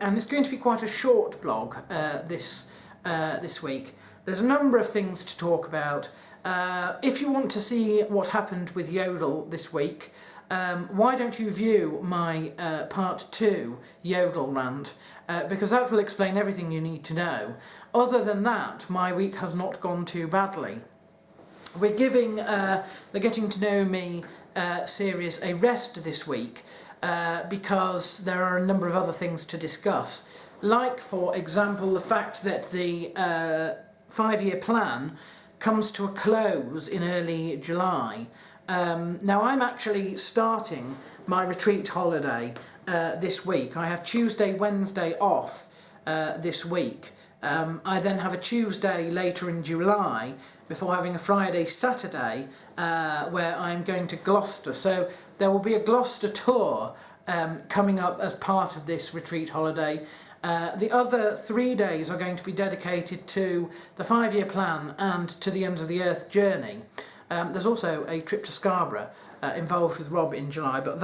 And it's going to be quite a short blog this week. There's a number of things to talk about. If you want to see what happened with Yodel this week, why don't you view my part 2 Yodel rant, because that will explain everything you need to know. Other than that, my week has not gone too badly. We're giving the Getting to Know Me series a rest this week because there are a number of other things to discuss, like for example the fact that the 5-year plan comes to a close in early July. Now I'm actually starting my retreat holiday this week. I have Tuesday, Wednesday off this week. I then have a Tuesday later in July before having a Friday, Saturday where I'm going to Gloucester. So there will be a Gloucester tour coming up as part of this retreat holiday. The other 3 days are going to be dedicated to the 5-year plan and to the Ends of the Earth journey. There's also a trip to Scarborough involved with Rob in July, but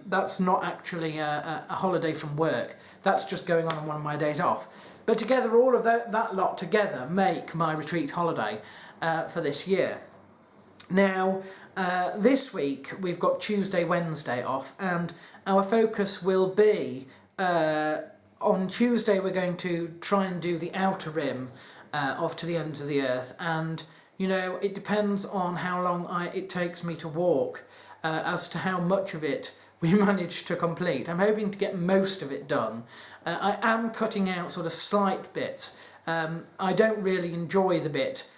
that's not actually a holiday from work. That's just going on one of my days off. But together, all of that lot together make my retreat holiday for this year. Now, this week we've got Tuesday, Wednesday off, and our focus will be on Tuesday we're going to try and do the outer rim of To the Ends of the Earth, and you know, it depends on how long it takes me to walk as to how much of it we manage to complete. I'm hoping to get most of it done. I am cutting out sort of slight bits. I don't really enjoy the bit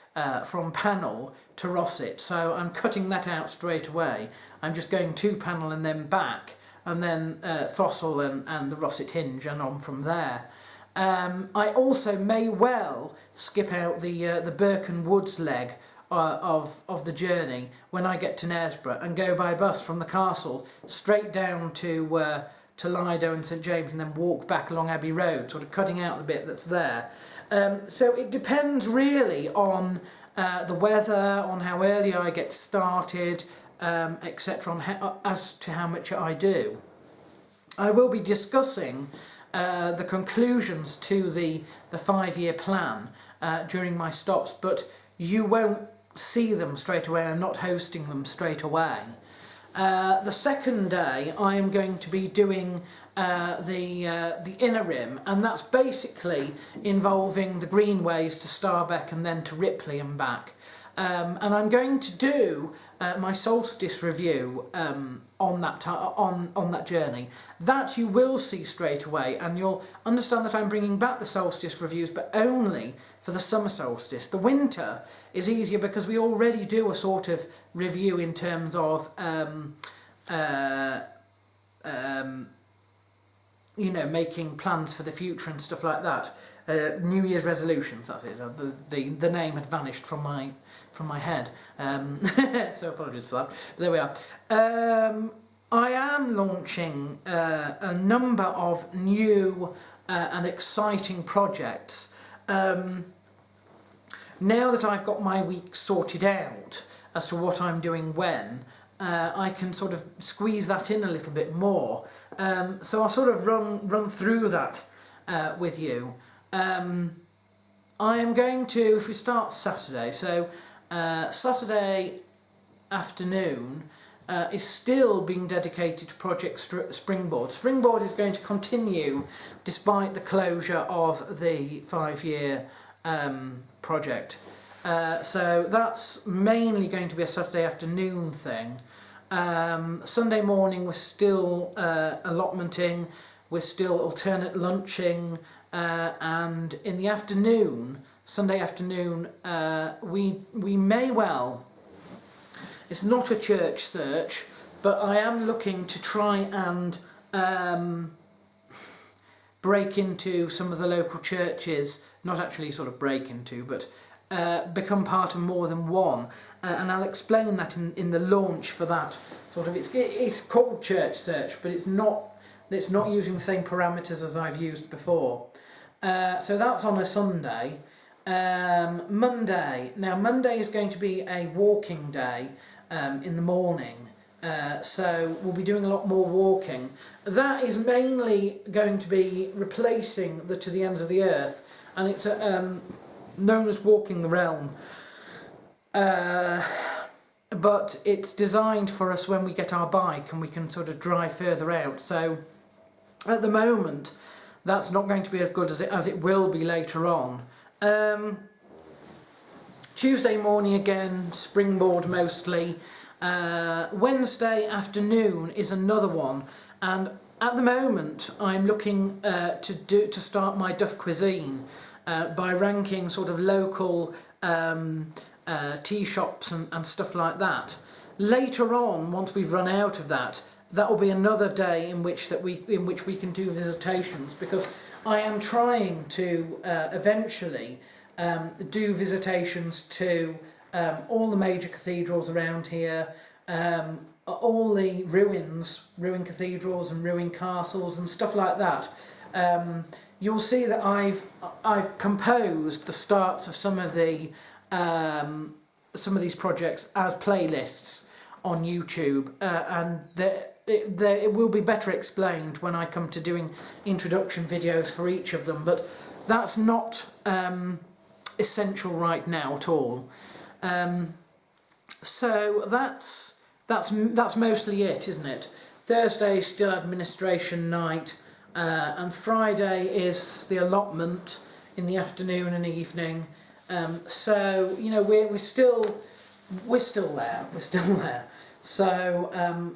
from Panel to Rosset, so I'm cutting that out straight away. I'm just going to Panel and then back, and then Throstle and the Rosset Hinge and on from there. I also may well skip out the Birken Woods leg of the journey when I get to Knaresborough and go by bus from the castle straight down to Lido and St James and then walk back along Abbey Road, sort of cutting out the bit that's there. So it depends really on the weather, on how early I get started, etc., as to how much I do. I will be discussing the conclusions to the 5-year plan during my stops, but you won't see them straight away. I'm not hosting them straight away. The second day I am going to be doing the inner rim, and that's basically involving the greenways to Starbeck and then to Ripley and back. And I'm going to do my solstice review on that journey. That you will see straight away, and you'll understand that I'm bringing back the solstice reviews, but only for the summer solstice. The winter is easier because we already do a sort of review in terms of you know, making plans for the future and stuff like that. New Year's resolutions, that's it. The name had vanished from my head, so apologies for that. But there we are. I am launching a number of new and exciting projects. Now that I've got my week sorted out as to what I'm doing when, I can sort of squeeze that in a little bit more. So I'll sort of run through that with you. I am going to, if we start Saturday, so Saturday afternoon is still being dedicated to Project Springboard. Springboard is going to continue despite the closure of the 5-year project. So that's mainly going to be a Saturday afternoon thing. Sunday morning we're still allotmenting, we're still alternate lunching, and in the afternoon, Sunday afternoon, we may well, it's not a church search, but I am looking to try and break into some of the local churches, not actually sort of break into, but become part of more than one, and I'll explain that in the launch for that sort of. It's called Church Search, but it's not using the same parameters as I've used before. So that's on a Sunday. Monday. Now Monday is going to be a walking day in the morning. so we'll be doing a lot more walking. That is mainly going to be replacing the To the Ends of the Earth, and it's known as Walking the Realm. But it's designed for us when we get our bike and we can sort of drive further out. So at the moment, that's not going to be as good as it will be later on. Tuesday morning again, springboard mostly. Wednesday afternoon is another one, and at the moment I'm looking to start my Duff Cuisine by ranking sort of local tea shops and stuff like that. Later on, once we've run out of that, that will be another day in which we can do visitations, because I am trying to eventually do visitations to all the major cathedrals around here, all the ruin cathedrals and ruin castles and stuff like that. You'll see that I've composed the starts of some of these projects as playlists on YouTube, and it will be better explained when I come to doing introduction videos for each of them, but that's not essential right now at all. So that's mostly it, isn't it? Thursday is still administration night, and Friday is the allotment in the afternoon and evening. So you know we're still there. So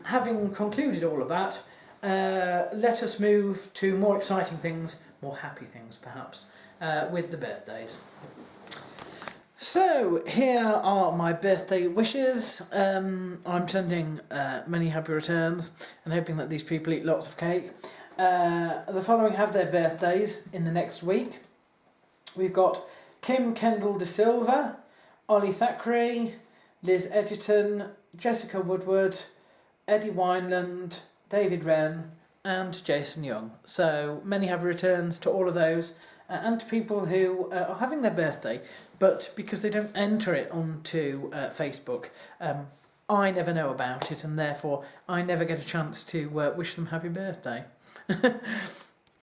having concluded all of that, let us move to more exciting things, more happy things perhaps, with the birthdays. So here are my birthday wishes. I'm sending many happy returns and hoping that these people eat lots of cake. The following have their birthdays in the next week. We've got Kim Kendall De Silva, Ollie Thackeray, Liz Edgerton, Jessica Woodward, Eddie Wineland, David Wren and Jason Young. So many happy returns to all of those, and to people who are having their birthday, but because they don't enter it onto Facebook, I never know about it, and therefore I never get a chance to wish them happy birthday.